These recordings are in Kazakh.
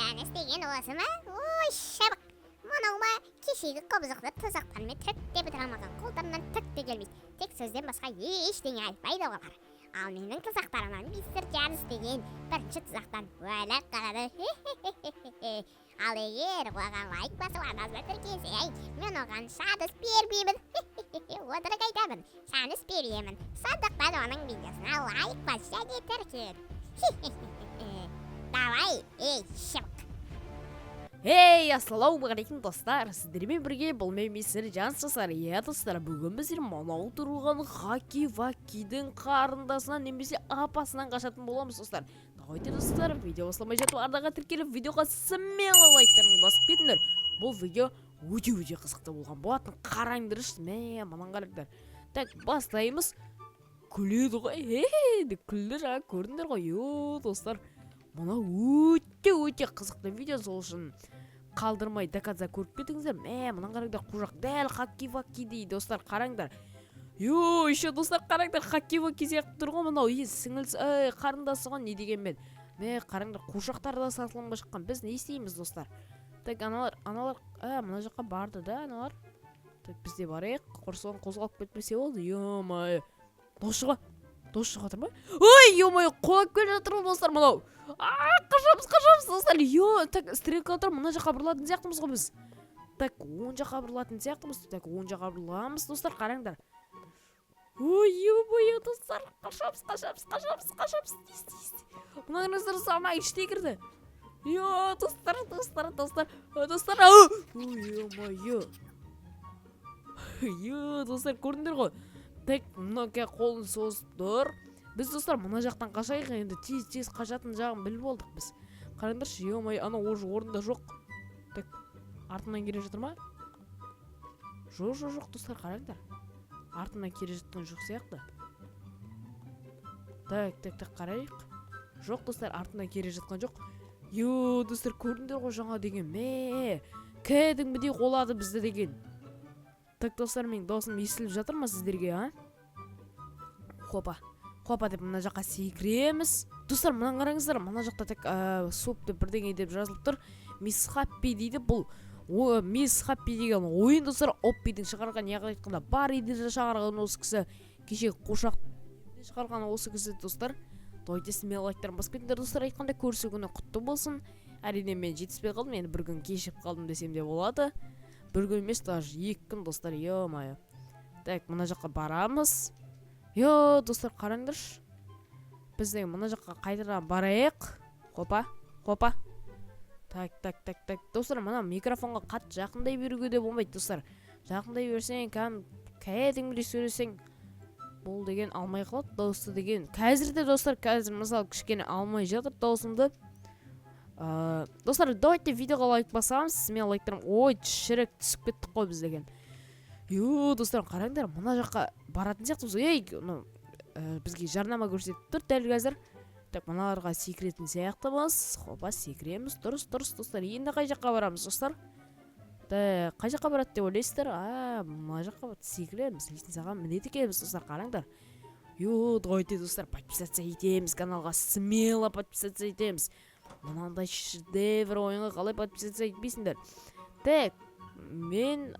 Сән істеген осы ма? Ой, шабық. Мынау ма кешегі қобызықты тұзақтармен тіріп бітіре алмаған қолдарынан түк те келмейді. Тек сөзден басқа ештеңе айтпайды олар. Ал менің тұзақтарымнан мистер Джарс деген бірінші тұзақтан ойлап қарады. Ал егер оған лайк басып арнасына тіркелсе, мен оған шадыс бермеймін. Өтірік айтамын, шадыс беремін. Сондықтан оның видеосына лайк бас және тіркел. Давай, ей, шыбық. Эй, ассалаумағалейкум достар, сіздермен бірге бұл мен мистер Джарс жасар. Иә достар, бүгін біздер мынау тұрған Хаки-Вакидің қарындасынан немесе апасынан қашатын боламыз достар. Давайте достар, видео басламай жатып ардаға тіркеліп, видеоға смело лайктарын басып кетіңдер. Бұл видео өте қызықты болған болатын. Қараңдыршы, мынаны қараңдар. Так, бастаймыз. Күледі ғой, деп күлді жаңа көрдіңдер ғой. Достар, мұна өте қызықты видео, сол үшін қалдырмай доказа көріп кетіңіздер. Мұнан қараңдар, құжақ дәл Хаки-Ваки дейді достар, қараңдар. Еще достар, қараңдар, Хаки-Ваки сияқты тұр ғой мынау. Сіңілсі, қарындасы ғой, не деген мен. Қараңдар, құжақтар да сатылымға шыққан. Біз не істейміз достар? Так, аналар, мына жаққа барды да, аналар. Так, бізде барайық, құрсылан қозғалып кетпесе болды. Ё-май, досшыға тұр ма? Ой, ё-май, қолап келе жатыр достар мынау. Қашамыз достар. Так, стрелка тұр, мына жаққа бұрылатын сияқтымыз ғой біз. Так, оң жаққа бұрылатын сияқтымыз. Так, оң жаққа бұрыламыз достар, қараңдар. Ой, ё-май, достар, қашамыз. Мына қараңыздар, сама іште кірді. Достар. Ой, достар, көрдіңдер ғой. Так, мына қолын созып тұр. Біз достар мына жақтан қашайық, енді тез қашатын жағын біліп болдық біз. Қараңдаршы, ё-май, ана орында жоқ. Так, артынан келе жатыр ма? Жоқ достар, қараңдар. Артынан келе жатқан жоқ сияқты. Так, қарайық. Жоқ достар, артынан келе жатқан жоқ. Достар, көрдіңдер ғой жаңа деген. Кәдімгідей қолады бізді деген. Так, достар, мен даусым естіліп жатыр ма сіздерге, а? Хопа деп мына жаққа секіреміз. Достар, мына қараңыздар, мына жақта так соп деп бірдеңе деп жазылып тұр. Мисс Хаппи дейді. Бұл Мисс Хаппи деген ойын достар. Оппидің шығарған, яғни айтқанда бар идея шығарған осы кісі. Кеше қошақ шығарған осы кісі достар. Давайте смело лайктарын басып кетіңдер достар, айтқанда көрісі күні құтты болсын. Әрине мен жетіспей қалдым, енді бір күн кешіп қалдым десем де болады. Бір күн емес, даже 2 күн достар, ё-май. Так, мына жаққа барамыз. Достар, қараңдаршы. Біздің мына жаққа қайтадан барайық. Хопа. Так. Достар, мына микрофонға қатты жақындай беруге де болмайды достар. Жақындай берсең, кәдімгідей сөйлесең, бұл деген алмай қалады, дауысты деген. Қазірде достар, мысалы кішкене алмай жатыр даусымды. Достар, давайте видеоға лайк басамыз. Мен лайктарым, ой, шірек түсіп кеттік қой біз деген. Достар, қараңдар, мына жаққа баратын сияқтымыз. Бізге жарнама көрсетіп тұр дәл қазір. Так, мыналарға секіретін сияқтымыз. Хопа, секіреміз. Дұрыс достар. Енді қай жаққа барамыз достар? Қай жаққа барады деп ойлайсыздар? Мына жаққа секіреміз. Лестницаға мінеді екенбіз достар, қараңдар. Давайте достар, подписаться етеміз каналға, смело подписаться етеміз. Мынандай шедевр ойынға қалай подписаться етпейсіңдер? Так, мен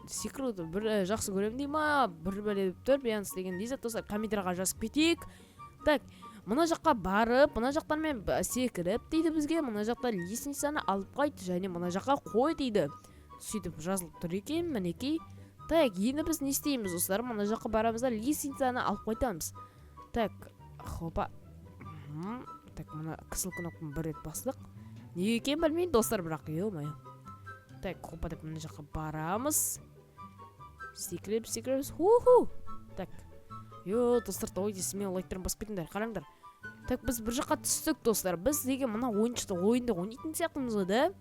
секіруді бір жақсы көремін дей ма? Бір бәледіп тұр, бейанс деген дейзет достар, комментарға жазып кетейік. Так, мына жаққа барып, мына жақтармен секіріп дейді бізге, мына жақта лестницаны алып қайт, және мына жаққа қой дейді. Сөйтіп жазылып тұр екен, мінекей. Так, енді біз не істейміз достар? Мына жаққа барамызда лестницаны алып қайтамыз. Так, хопа. Так, мына кісіл кнопканы бір рет бастық. Неге екен білмейді достар, бірақ ё-май. Так, хопа деп мына жаққа барамыз. Секіреміз. Так. Достар, давайте смело лайктарын басып кетіңдер, қараңдар. Так, біз бір жаққа түстік достар. Біз деген мына ойыншықты ойында ойнайтын сияқтымыз ғой, да?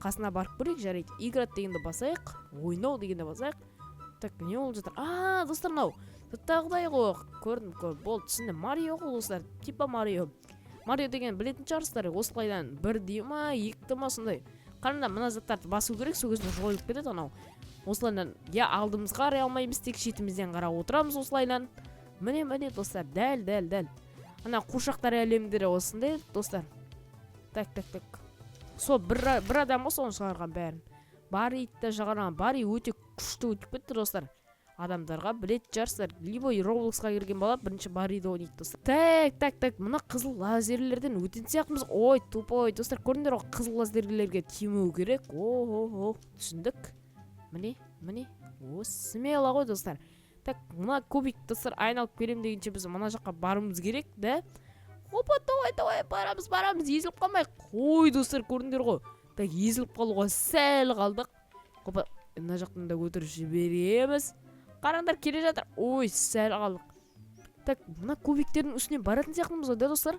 Қасына барып көрейік, жарайды. Играть дегенді басайық, ойнау дегенді басайық. Так, не болып жатыр? Достар, мынау. Тағыдай ғой, көрдім, болды, түсінде Марио ғой достар, типа Марио. Марио деген білетін шығарсыздар, осылайдан бір дей ма, 2 ма сондай. Қарында мына заттарды басу керек, сол кезінде жойылып кетеді анау. Осылайдан, алдымызға қарай алмаймыз, тек шетімізден қарап отырамыз осылайдан. Міне достар, дәл. Ана қушақтар әлемдері осындай достар. Так. сол бір адам ғой соны шығарған бәрін. Бариді шығарған, бари өте күшті өтіп кетті достар. Адамдарға білет жарсыздар. Любой Роблоксқа кірген бала бірінші бариді ойнайды достар. Так, мына қызыл лазерлерден өтен сияқтымыз. Ой, тупой достар, көрдіңдер ғой, қызыл лазерлерге тимеу керек. Түсіндік. Міне. Смело ғой достар. Так, мына кубик достар айналып келем дегенше біз мына жаққа барымыз керек, да? Опа, давай, барамыз, езіліп қалмайық. Қой достар, көрдіңдер ғой. Так, езіліп қалуға сәл қалдық. Опа, мына жақтан да көтеріп жібереміз. Қараңдар, келе жатыр. Ой, сәл қалдық. Так, мына кубиктердің үстіне баратын сияқтымыз ғой, да достар?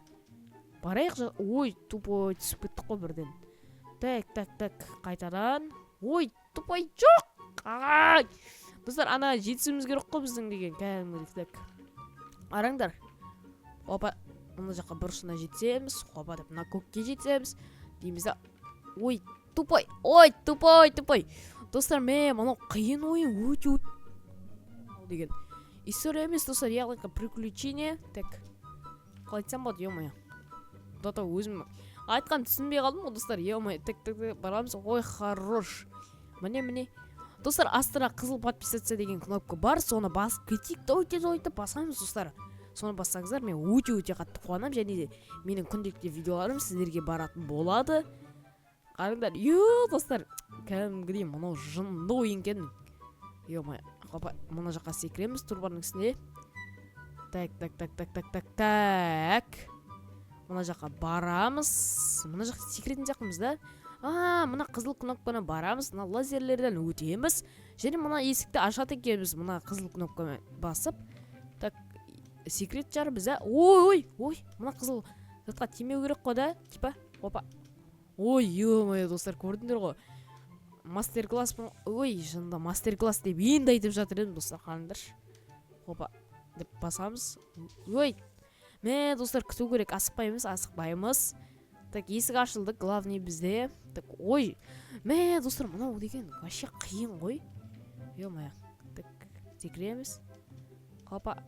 Барайық. Ой, тупой түсіп кеттік қой бірден. Так, қайтадан. Ой, тупой жоқ. Достар, ана жетісіміз керек қой біздің деген кәдімгідей. Қараңдар. Опа, мына жаққа бұрышына жетсеміз, опа деп мына көкке жетсеміз, дейміз да. Ой, тупой. Достар, мынау қиын ойын өте деген. История емес, достар, яғни приключение. Так, қалай айтсам болады, ё-моё. Дота өзім айтқан түсінбей қалдым ғой, достар, ё-моё. Так, барамыз. Ой, хорош. Міне. Достар, астына қызыл подписаться деген кнопка бар, соны басып кетейік, давайте басамыз, достар. Соны бассаңыздар, мен өте қатты қуанам, және де менің күнделікті видеоларым сіздерге баратын болады. Қараңдар, достар, кәдімгідей мынау жынды ойын екен. Ё-моё, опа, мына жаққа секіреміз турбаның үстіне. Так. Мына жаққа барамыз. Мына жаққа секіретін сияқтымыз да. Мына қызыл кнопканы барамыз, мына лазерлерден өтеміз. Және мына есікті ашады екенбіз, мына қызыл кнопканы басып. Так, секрет жар біз, Ой, мына қызыл затқа тимеу керек қой да, типа. Опа. Ой, ё-моё, достар, көрдіңдер ғой. Мастер-класс, жында мастер-класс деп енді айтып жатыр едім, достар, қараңдаршы. Опа, деп басамыз. Ой, достар, күту керек, асықпаймыз. Так, есік ашылды, главный бізде. Так, ой, достар, мынау деген вообще қиын ғой. Ё-моё. Так, секіреміз. Опа.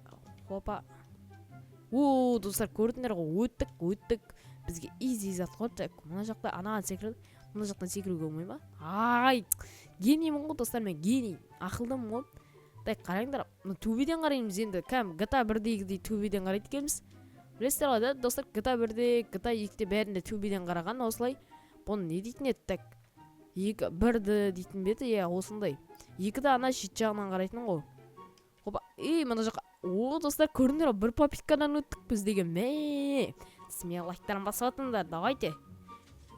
Достар, көрдіңдер ғой, өттік. Бізге изи зат қой. Так, мына жақта анаған секірді. Мына жақтан секіруге болмай ма? Гениймін ғой, достар, мен гений. Ақылдым ғой. Так, қараңдар, төбеден қараймыз енді. Кәм, GTA 1-дегідей төбеден қарайды екенбіз. Білесіздер ғой да, достар, GTA 1-де, GTA 2-де бәрінде төбеден қараған, осылай. Бұны не дейтін еді, так? 1-ді дейтін беті, осындай. 2-ді ана шет жағынан қарайтын ғой. Опа, мына жаққа. Достар, көріңдер, бір попиткадан өттік біз деген. Смело лайктарын басып атыңдар, давайте.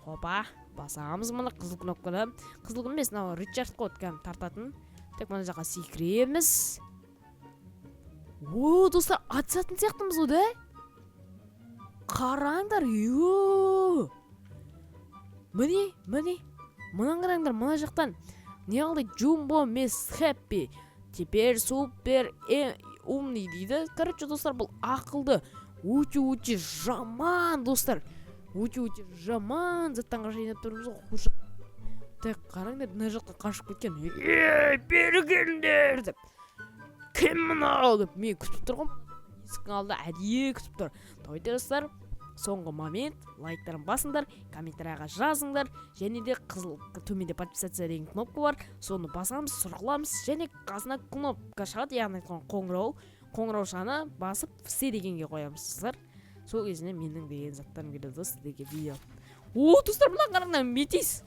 Опа, басамыз мына қызыл кнопканы. Қызыл емес, мына Ричард код тартатын. Так, мына жаққа секіреміз. Достар, атысатын сияқтымыз ғой, да? Қараңдар, Міне. Мұнан қараңдар, мына жақтан. Не қалды? Jumbo Miss Happy. Теперь супер умный дейді. Короче, достар, бұл ақылды. Өте жаман, достар. Өте жаман. Заттан қашайын тұрмыз ғой. Так, қараңдар, мына жаққа қашып кеткен. Бері келіңдер деп. Кім мұнау деп мен күтіп тұрғым. Есіктің алды әдейі күтіп тұр. Давайте, достар, соңғы момент, лайктарын басыңдар, комментарияға жазыңдар, және де қызыл төменде подписаться деген кнопка бар, соны басамыз, сұрғыламыз, және қасына кнопка шығады, яғни қоңырау шаны басып все дегенге қоямызсыздар. Сол кезінде менің деген заттарым келеді сіздерге видео. Достар, мына қараңдар, метис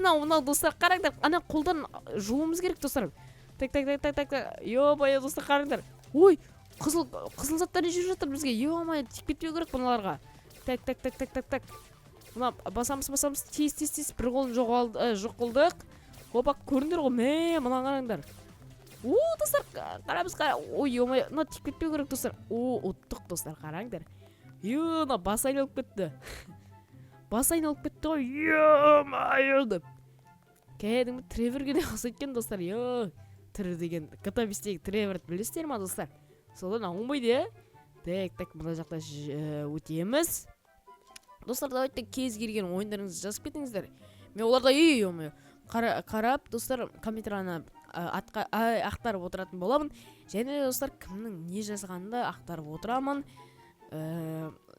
мынау достар, қараңдар, ана қолдан жуымыз керек, достар. Так, ё-моё, достар, қараңдар. Ой, қызыл заттар не жүріп жатыр бізге. Ё-моё, тиіп кетпеу керек бұналарға. Так. Мына басамыз, тез, бір қолын жоқ қылдық. Опа, көріңдер ғой, мына қараңдар. Достар, қарамыз. Ой, ё-моё, мына тиіп кетпеу керек, достар. Ұттық, достар, қараңдар. Мына бас айналып кетті. Ғой, ё-моё деп. Кәдімгі Треверге де қосайткен, достар. Тревер деген катабистегі Треверді білесіздер ма, достар? Содан оңбайды, Так, мына жақта өтеміз. Достар, давайте кез келген ойындарыңызды жазып кетіңіздер. Мен оларда қарап, достар, комментарияны ақтарып отыратын боламын. Және достар, кімнің не жазғанында ақтарып отырамын.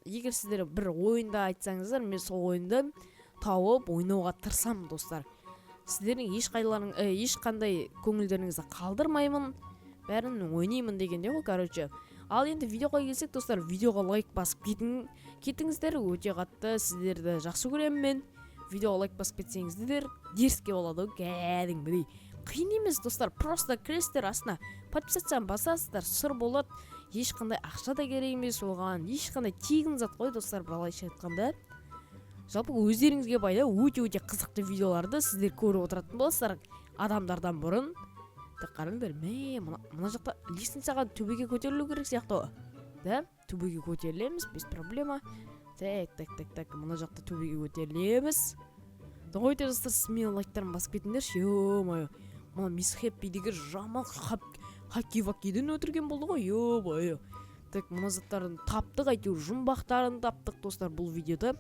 Егер сіздер бір ойында айтсаңыздар, мен сол ойынды тауып ойнауға тырысамын достар. Сіздердің ешқандай көңілдеріңізді қалдырмаймын, бәрін ойнаймын дегенде ғой, короче. Ал енді видеоға келсек достар, видеоға лайк басып кетіңіздер, өте қатты сіздерді жақсы көремін мен. Видеоға лайк басып кетсеңіздер дерске болады, кәдімгідей. Қиын емес достар, просто кіресіздер астына подписацияны басасыздар, сыр болады, ешқандай ақша да керек емес оған, ешқандай тегін зат қой достар, былайша айтқанда. Жалпы өздеріңізге пайда өте қызықты видеоларды сіздер көріп отыратын боласыздар адамдардан бұрын. Так қараңдар, мына жақта лестницаға төбеге көтерілу керек сияқты ғой. Да, төбеге көтерілеміз, без проблема. Так, мына жақта төбеге көтерілеміз. Давайте достар, смело лайктарын басып кетіңдерші. Ё-моё, мына мисс Хэппи деген жаман хаки-вакиден өтірген болды ғой. Ё-моё. Так, мына заттарын таптық, әйтеуір жұмбақтарын таптық достар бұл видеода.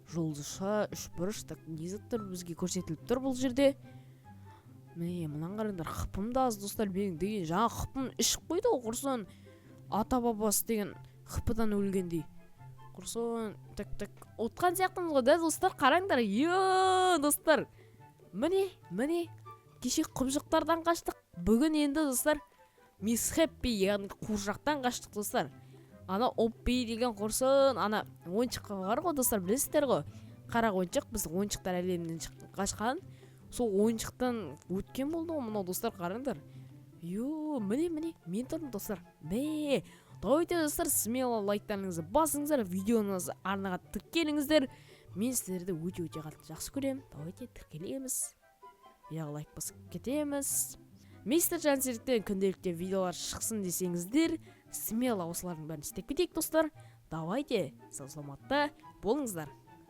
Жұлдызша, үшбұрыш, так, не заттар бізге көрсетіліп тұр бұл жерде. Мынан қараңдар, қыпым да аз достар, менің деген жаңа қыпым ішіп қойды ғой, құрсын ата бабасы деген қыпыдан өлгендей. Құрсын, так, отқан сияқтымыз ғой, да достар, қараңдар. Достар, міне, кеше құбжықтардан қаштық, бүгін енді достар, мисс Хэппи, яғни қуыршақтан қаштық достар. Ана Оппи деген құрсын, ана ойыншық бар ғой достар, білесіздер ғой. Қара ойыншық, біз ойыншықтар әлемінен қашқан. Сол ойыншықтан өткен болды ғой мынау достар, қараңдар. Міне, мен тұрмын достар. Давайте достар, смело лайктарыңызды басыңыздар, видеоңызды арнаға тіркеліңіздер. Мен сіздерді өте қатты жақсы көремін. Давайте тіркелеміз. Лайк басып кетеміз. Мистер Жансеріктен күнделікті видеолар шықсын десеңіздер, смело осылардың бәрін істеп кетейік достар. Давайте, сау саламатта болыңыздар.